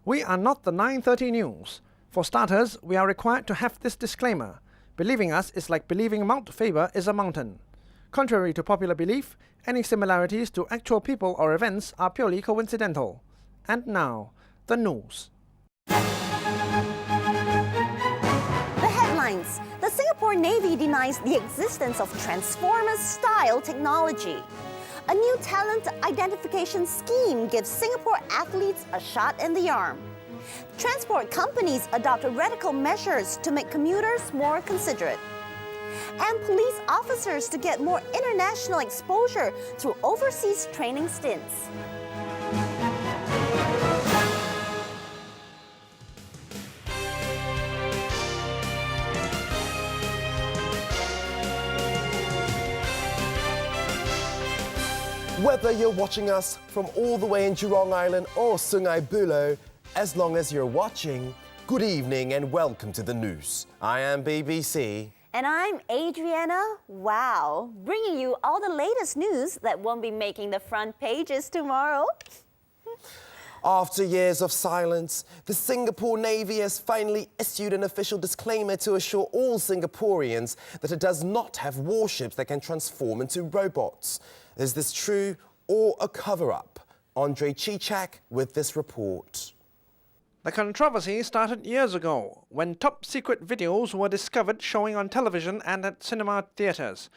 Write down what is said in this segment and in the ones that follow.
We are not the 9:30 news. For starters, we are required to have this disclaimer. Believing us is like believing Mount Faber is a mountain. Contrary to popular belief, any similarities to actual people or events are purely coincidental. And now, the news. The headlines. The Singapore Navy denies the existence of Transformers-style technology. A new talent identification scheme gives Singapore athletes a shot in the arm. Transport companies adopt radical measures to make commuters more considerate. And police officers to get more international exposure through overseas training stints. Whether you're watching us from all the way in Jurong Island or Sungai Buloh, as long as you're watching, good evening and welcome to the news. I am BBC. And I'm Adriana. Wow, bringing you all the latest news that won't be making the front pages tomorrow. After years of silence, the Singapore Navy has finally issued an official disclaimer to assure all Singaporeans that it does not have warships that can transform into robots. Is this true or a cover-up? Andre Chichak with this report. The controversy started years ago, when top-secret videos were discovered showing on television and at cinema theatres.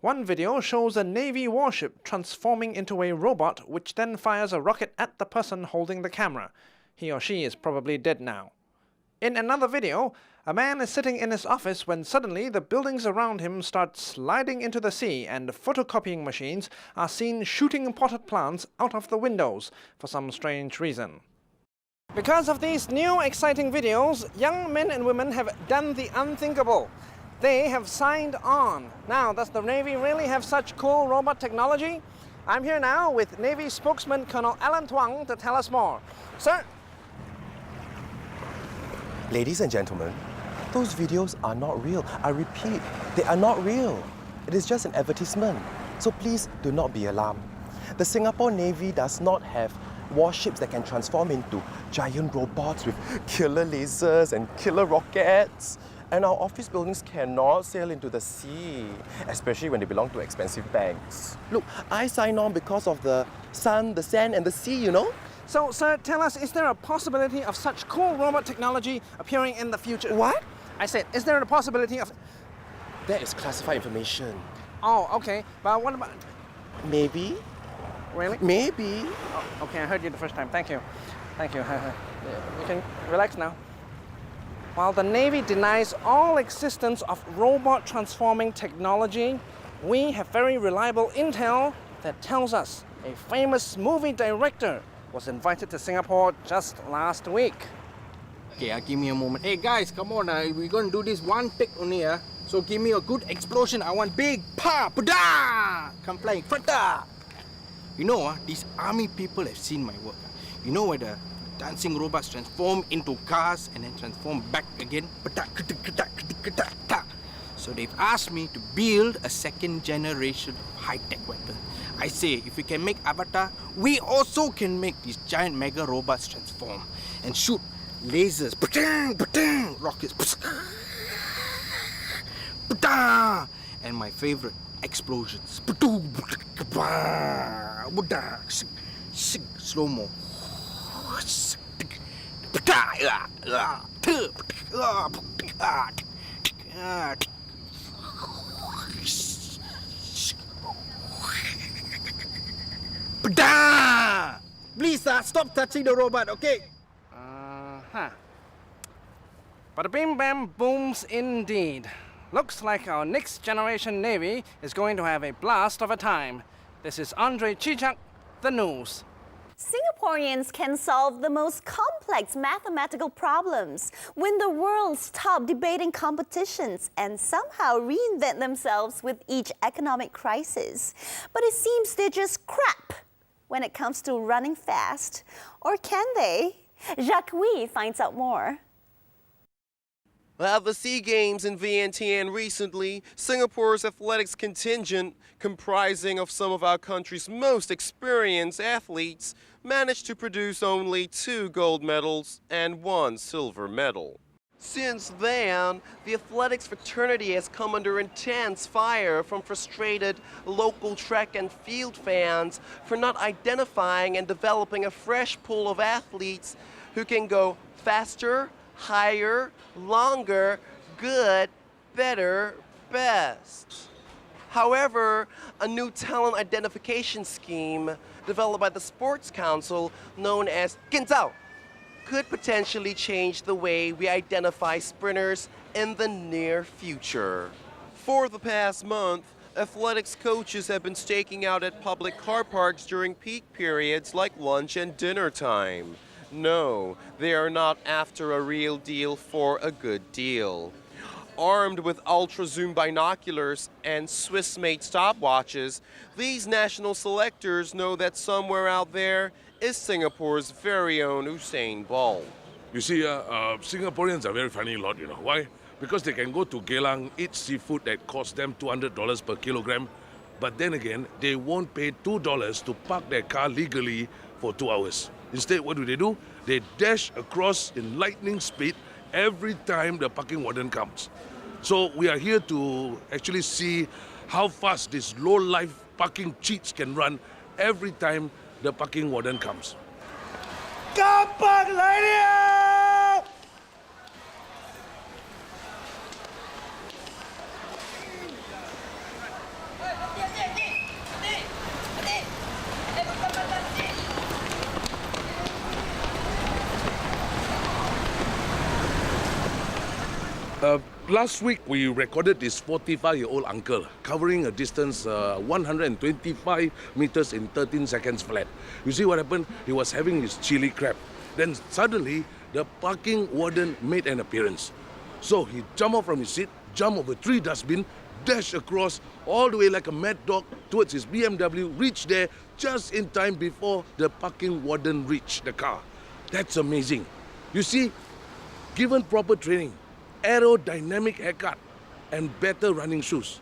One video shows a Navy warship transforming into a robot which then fires a rocket at the person holding the camera. He or she is probably dead now. In another video, a man is sitting in his office when suddenly the buildings around him start sliding into the sea and photocopying machines are seen shooting potted plants out of the windows for some strange reason. Because of these new exciting videos, young men and women have done the unthinkable. They have signed on. Now, does the Navy really have such cool robot technology? I'm here now with Navy spokesman Colonel Alan Tuang to tell us more. Sir? Ladies and gentlemen, those videos are not real. I repeat, they are not real. It is just an advertisement. So please do not be alarmed. The Singapore Navy does not have warships that can transform into giant robots with killer lasers and killer rockets. And our office buildings cannot sail into the sea, especially when they belong to expensive banks. Look, I sign on because of the sun, the sand, and the sea, you know? So, sir, tell us, is there a possibility of such cool robot technology appearing in the future? What? I said, is there a possibility of... That is classified information. Oh, okay. But what about... Maybe. Really? Maybe. Oh, okay, I heard you the first time. Thank you. Thank you. You can relax now. While the Navy denies all existence of robot transforming technology, we have very reliable intel that tells us a famous movie director was invited to Singapore just last week. Okay, give me a moment. Hey guys, come on, we're going to do this one take only. So give me a good explosion. I want big pa, pada! Come flying, fata! You know, these army people have seen my work. You know where the dancing robots transform into cars and then transform back again? So they've asked me to build a second generation of high-tech weapon. I say, if we can make Avatar, we also can make these giant mega robots transform and shoot lasers, rockets, and my favorite, explosions. Slow-mo. Please, stop touching the robot, okay? But bim bam booms indeed. Looks like our next generation Navy is going to have a blast of a time. This is Andre Chichak, the news. Singaporeans can solve the most complex mathematical problems, win the world's top debating competitions, and somehow reinvent themselves with each economic crisis. But it seems they're just crap when it comes to running fast. Or can they? Jacques Wee finds out more. At the SEA Games in Vientiane recently, Singapore's athletics contingent, comprising of some of our country's most experienced athletes, managed to produce only 2 gold medals and 1 silver medal. Since then, the athletics fraternity has come under intense fire from frustrated local track and field fans for not identifying and developing a fresh pool of athletes who can go faster, higher, longer, good, better, best. However, a new talent identification scheme developed by the Sports Council known as Kinzao could potentially change the way we identify sprinters in the near future. For the past month, athletics coaches have been staking out at public car parks during peak periods like lunch and dinner time. No, they are not after a real deal for a good deal. Armed with ultra-zoom binoculars and Swiss-made stopwatches, these national selectors know that somewhere out there is Singapore's very own Usain Bolt. You see, Singaporeans are very funny lot, you know. Why? Because they can go to Geylang, eat seafood that costs them $200 per kilogram, but then again, they won't pay $2 to park their car legally for 2 hours. Instead, what do? They dash across in lightning speed every time the parking warden comes. So we are here to actually see how fast these low-life parking cheats can run every time the parking warden comes. Last week, we recorded this 45-year-old uncle covering a distance 125 meters in 13 seconds flat. You see what happened? He was having his chili crab. Then suddenly, the parking warden made an appearance. So he jumped off from his seat, jumped over 3 dustbins, dashed across all the way like a mad dog towards his BMW, reached there just in time before the parking warden reached the car. That's amazing. You see, given proper training, aerodynamic haircut, and better running shoes,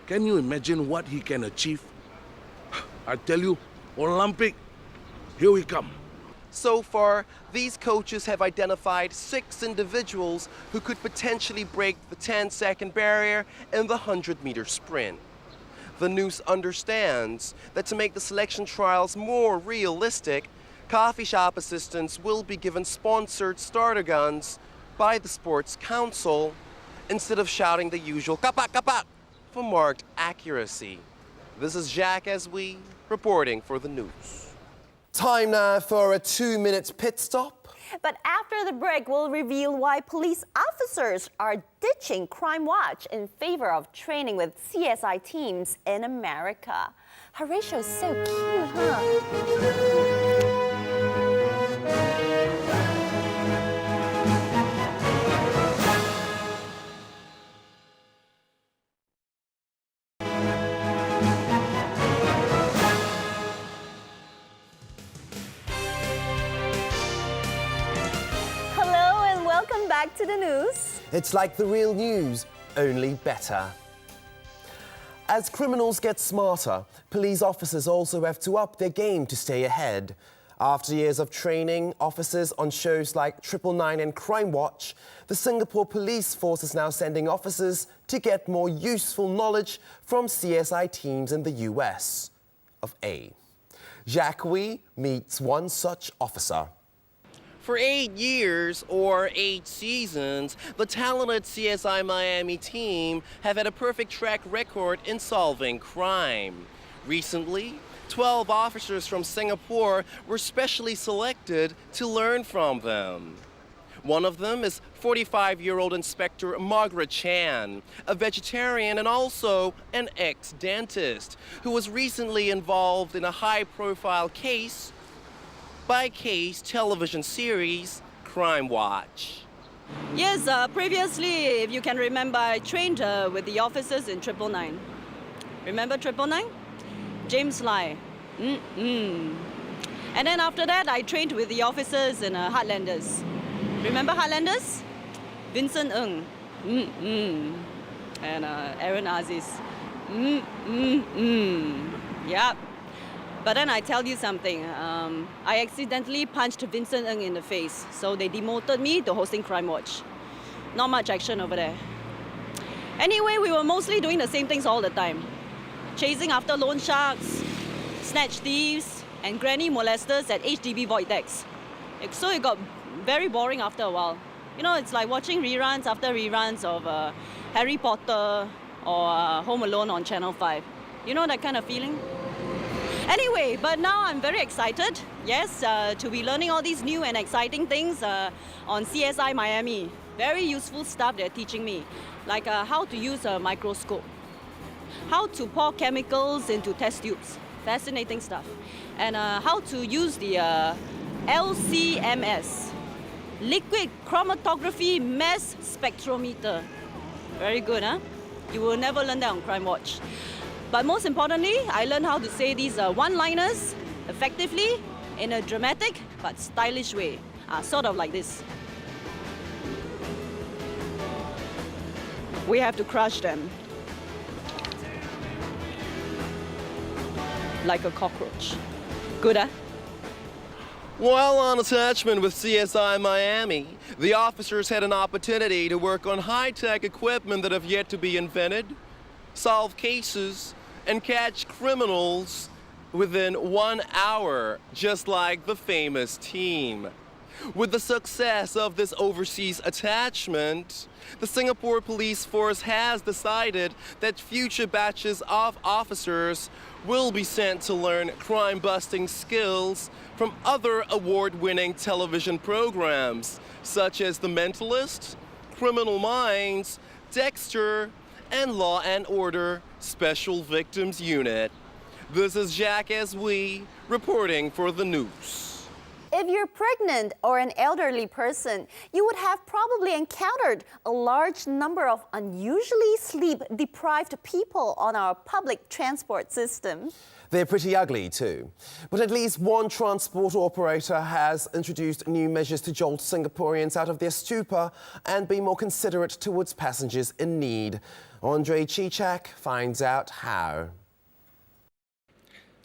can you imagine what he can achieve? I tell you, Olympic, here we come. So far, these coaches have identified 6 individuals who could potentially break the 10-second barrier in the 100-meter sprint. The Noose understands that to make the selection trials more realistic, coffee shop assistants will be given sponsored starter guns by the Sports Council instead of shouting the usual kapak kapak for marked accuracy. This is Jacques Eswi reporting for the Noose. Time now for a 2-minute pit stop. But after the break, we'll reveal why police officers are ditching Crime Watch in favor of training with CSI teams in America. Horatio's so cute, huh? Back to the news. It's like the real news, only better. As criminals get smarter, police officers also have to up their game to stay ahead. After years of training officers on shows like 999 and Crime Watch, the Singapore Police Force is now sending officers to get more useful knowledge from CSI teams in the US of A. Jacques meets one such officer. For 8 years, or 8 seasons, the talented CSI Miami team have had a perfect track record in solving crime. Recently, 12 officers from Singapore were specially selected to learn from them. One of them is 45-year-old Inspector Margaret Chan, a vegetarian and also an ex-dentist, who was recently involved in a high-profile case-by-case television series, Crime Watch. Yes, previously, if you can remember, I trained with the officers in 999. Remember 999? James Lai. And then after that, I trained with the officers in Heartlanders. Remember Heartlanders? Vincent Ng. And Aaron Aziz. Yep. But then I tell you something, I accidentally punched Vincent Ng in the face, so they demoted me to hosting Crime Watch. Not much action over there. Anyway, we were mostly doing the same things all the time. Chasing after loan sharks, snatch thieves, and granny molesters at HDB void decks. So it got very boring after a while. You know, it's like watching reruns after reruns of Harry Potter or Home Alone on Channel 5. You know that kind of feeling? Anyway, but now I'm very excited, yes, to be learning all these new and exciting things on CSI Miami. Very useful stuff they're teaching me, like how to use a microscope, how to pour chemicals into test tubes, fascinating stuff, and how to use the LCMS, liquid chromatography mass spectrometer. Very good, huh? You will never learn that on Crime Watch. But most importantly, I learned how to say these one-liners effectively in a dramatic but stylish way, sort of like this. We have to crush them. Like a cockroach. Good, huh? While on attachment with CSI Miami, the officers had an opportunity to work on high-tech equipment that have yet to be invented, solve cases, and catch criminals within 1 hour, just like the famous team. With the success of this overseas attachment, the Singapore Police Force has decided that future batches of officers will be sent to learn crime-busting skills from other award-winning television programs, such as The Mentalist, Criminal Minds, Dexter, and Law and Order Special Victims Unit. This is Jack S3 reporting for the Noose. If you're pregnant or an elderly person, you would have probably encountered a large number of unusually sleep-deprived people on our public transport system. They're pretty ugly too. But at least one transport operator has introduced new measures to jolt Singaporeans out of their stupor and be more considerate towards passengers in need. Andre Chichak finds out how.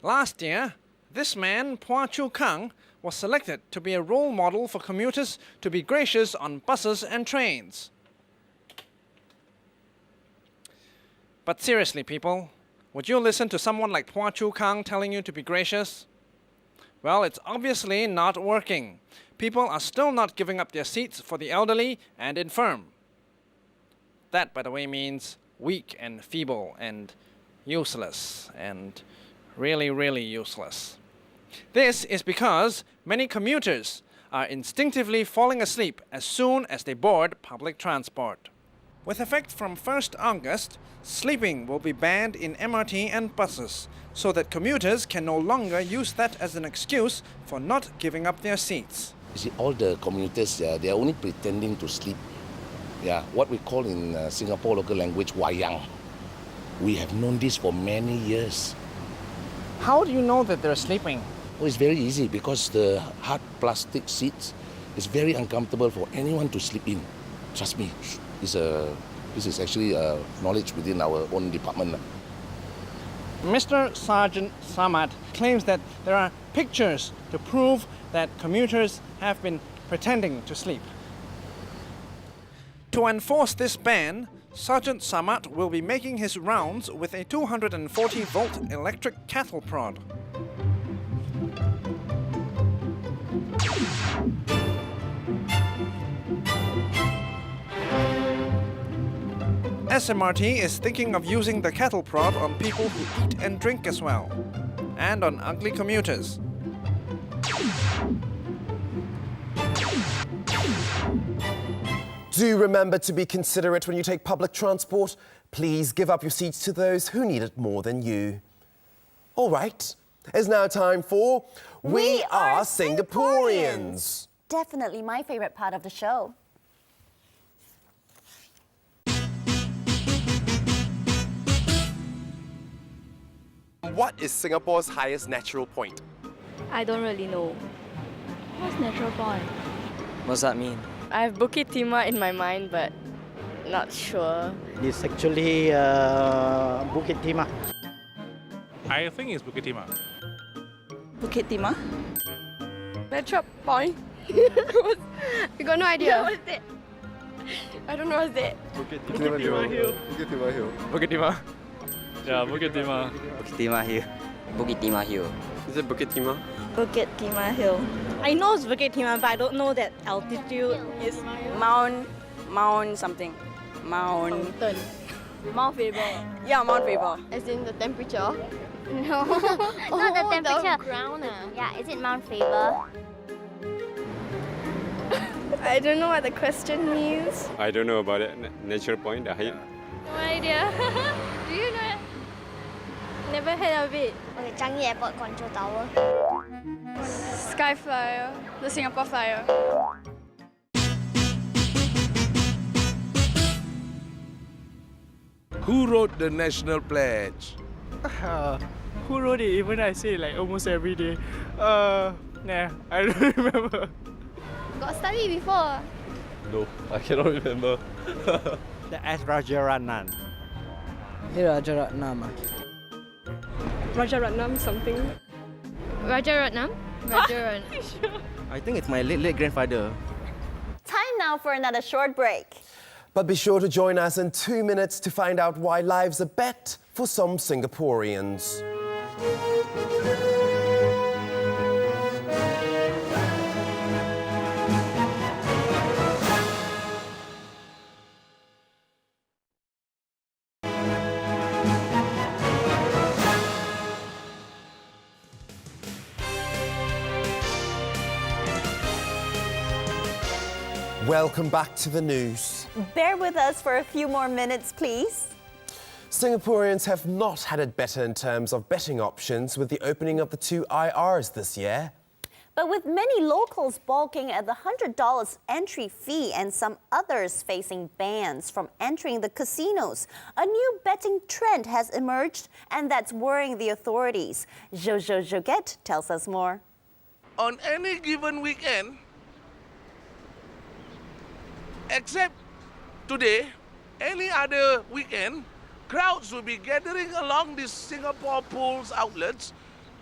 Last year, this man, Phua Chu Kang, was selected to be a role model for commuters to be gracious on buses and trains. But seriously, people, would you listen to someone like Phua Chu Kang telling you to be gracious? Well, it's obviously not working. People are still not giving up their seats for the elderly and infirm. That, by the way, means weak and feeble and useless and really, really useless. This is because many commuters are instinctively falling asleep as soon as they board public transport. With effect from 1st August, sleeping will be banned in MRT and buses, so that commuters can no longer use that as an excuse for not giving up their seats. You see, all the commuters, they are only pretending to sleep. Yeah, what we call in Singapore local language, wayang. We have known this for many years. How do you know that they're sleeping? Oh, it's very easy because the hard plastic seats is very uncomfortable for anyone to sleep in. Trust me, this is actually knowledge within our own department. Mr. Sergeant Samad claims that there are pictures to prove that commuters have been pretending to sleep. To enforce this ban, Sergeant Samad will be making his rounds with a 240-volt electric cattle prod. SMRT is thinking of using the cattle prod on people who eat and drink as well, and on ugly commuters. Do remember to be considerate when you take public transport. Please give up your seats to those who need it more than you. All right, it's now time for We Are Singaporeans. Definitely my favorite part of the show. What is Singapore's highest natural point? I don't really know. What's natural point? What's that mean? I have Bukit Timah in my mind, but not sure. It's actually Bukit Timah. I think it's Bukit Timah. Bukit Timah. Metro Point. I got no idea. What's that? I don't know what's that. Bukit Timah Hill. Bukit Timah. Yeah, Bukit Timah. Bukit Timah Hill. Bukit Timah Hill. Is it Bukit Timah? Bukit Timah Hill. I know it's Bukit Timah, but I don't know that altitude is Mount something. Mount Faber. Yeah, Mount Faber. As in the temperature. No, not the temperature. The ground. Yeah, is it Mount Faber? I don't know what the question means. I don't know about it. Nature Point, the height. No idea. Do you know it? Never heard of it. Okay, Changi Airport Control Tower. Sky Flyer. The Singapore Flyer. Who wrote the national pledge? Who wrote it? Even I say it like almost every day. Nah, I don't remember. Got study before. No, I cannot remember. The S. Rajaratnam. Rajaratnam something. Rajaratnam? Rajaratnam. I think it's my late grandfather. Time now for another short break. But be sure to join us in 2 minutes to find out why life's a bet for some Singaporeans. Welcome back to the news. Bear with us for a few more minutes, please. Singaporeans have not had it better in terms of betting options with the opening of the 2 IRs this year. But with many locals balking at the $100 entry fee and some others facing bans from entering the casinos, a new betting trend has emerged, and that's worrying the authorities. Jojo Joget tells us more. On any given weekend, except today, any other weekend, crowds will be gathering along these Singapore Pools outlets,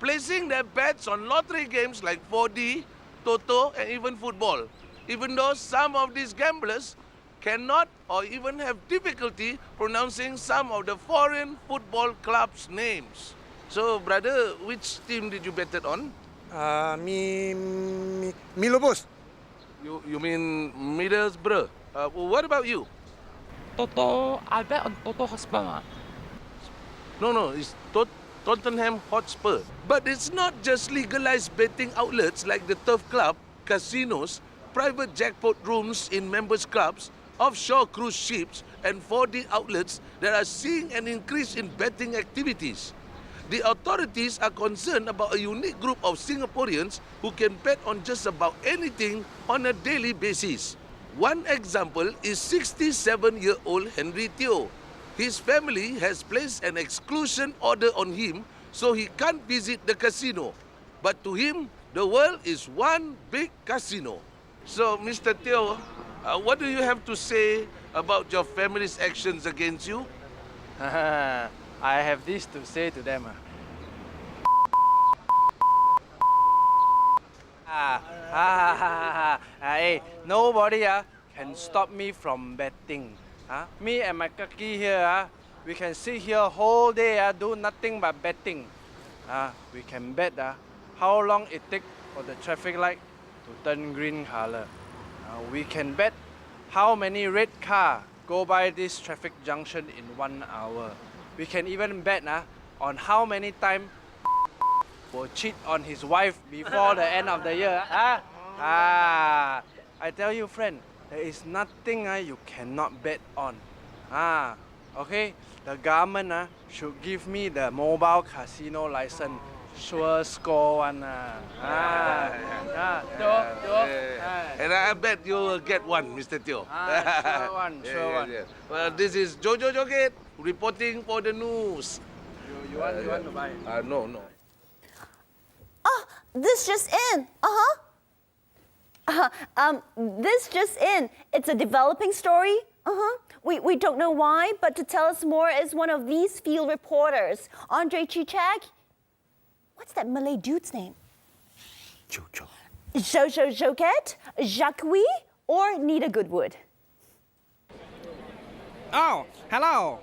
placing their bets on lottery games like 4D, Toto, and even football. Even though some of these gamblers cannot or even have difficulty pronouncing some of the foreign football clubs' names. So, brother, which team did you bet it on? Milobos. You mean Middlesbrough? What about you? Toto, I bet on Toto Hotspur. No, it's Tottenham Hotspur. But it's not just legalized betting outlets like the Turf Club, casinos, private jackpot rooms in members' clubs, offshore cruise ships, and 4D outlets that are seeing an increase in betting activities. The authorities are concerned about a unique group of Singaporeans who can bet on just about anything on a daily basis. One example is 67-year-old Henry Teo. His family has placed an exclusion order on him so he can't visit the casino. But to him, the world is one big casino. So, Mr. Teo, what do you have to say about your family's actions against you? I have this to say to them. Hey, nobody can stop me from betting. Me and my kaki here, we can sit here whole day, do nothing but betting. We can bet how long it takes for the traffic light to turn green color. We can bet how many red cars go by this traffic junction in 1 hour. We can even bet on how many times will cheat on his wife before the end of the year. I tell you, friend, there is nothing you cannot bet on. Okay, the government should give me the mobile casino license. Sure score one. And I bet you will get one, Mr. Teo. Sure one. Well, this is Jojo Joget reporting for the news. You want to buy? No. This just in. This just in. It's a developing story. We don't know why, but to tell us more is one of these field reporters, Andre Chichak. What's that Malay dude's name? Jojo Joquette, Jacques, or Nita Goodwood? Oh, hello.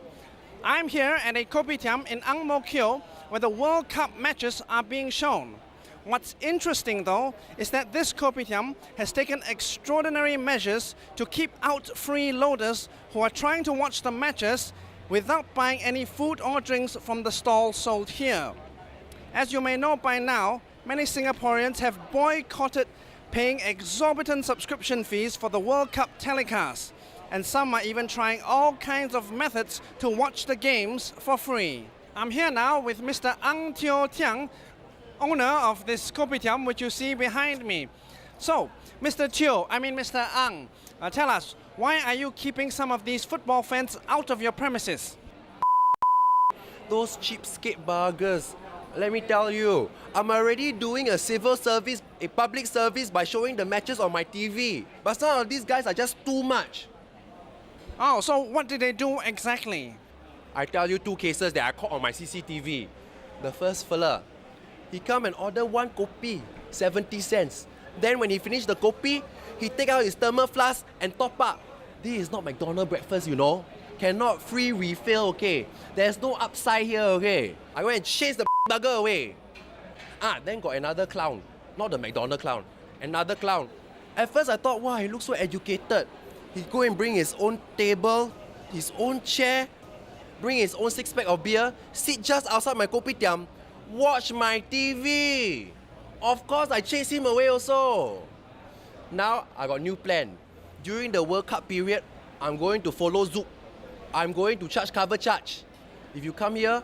I'm here at a kopitiam in Ang Mo Kio where the World Cup matches are being shown. What's interesting though is that this kopitiam has taken extraordinary measures to keep out freeloaders who are trying to watch the matches without buying any food or drinks from the stalls sold here. As you may know by now, many Singaporeans have boycotted paying exorbitant subscription fees for the World Cup telecast, and some are even trying all kinds of methods to watch the games for free. I'm here now with Mr. Ang Teo Tiang, owner of this kopitiam which you see behind me. So, Mr. Ang, tell us, why are you keeping some of these football fans out of your premises? Those cheapskate buggers. Let me tell you, I'm already doing a civil service, a public service by showing the matches on my TV. But some of these guys are just too much. Oh, so what did they do exactly? I tell you 2 cases that I caught on my CCTV. The first fella, he come and order 1 kopi, 70 cents. Then when he finish the kopi, he take out his thermal flask and top up. This is not McDonald's breakfast, you know. Cannot free refill, okay? There's no upside here, okay? I went and chase the bugger away. Then got another clown. Not the McDonald's clown. Another clown. At first I thought, wow, he looks so educated. He go and bring his own table, his own chair, bring his own 6-pack of beer, sit just outside my kopitiam, watch my TV. Of course, I chase him away also. Now, I got new plan. During the World Cup period, I'm going to follow Zoop. I'm going to charge cover charge. If you come here,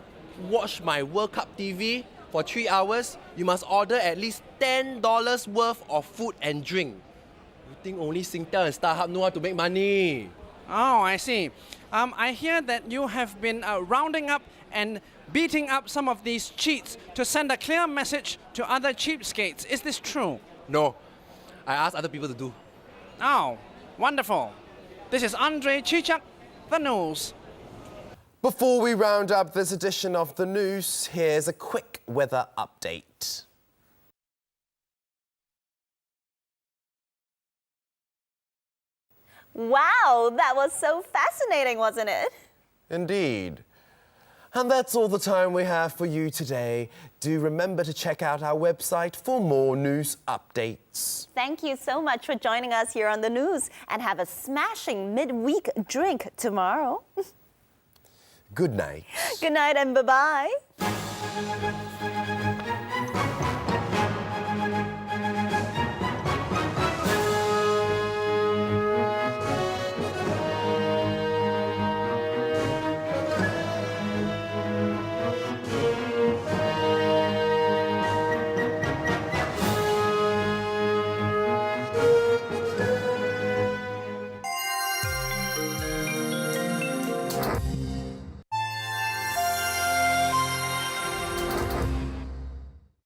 watch my World Cup TV for 3 hours, you must order at least $10 worth of food and drink. You think only Singtel and StarHub know how to make money? Oh, I see. I hear that you have been rounding up and beating up some of these cheats to send a clear message to other cheapskates. Is this true? No. I asked other people to do. Oh, wonderful. This is Andre Chichak, The Noose. Before we round up this edition of The Noose, here's a quick weather update. Wow, that was so fascinating, wasn't it? Indeed. And that's all the time we have for you today. Do remember to check out our website for more news updates. Thank you so much for joining us here on The News, and have a smashing midweek drink tomorrow. Good night. Good night and bye-bye.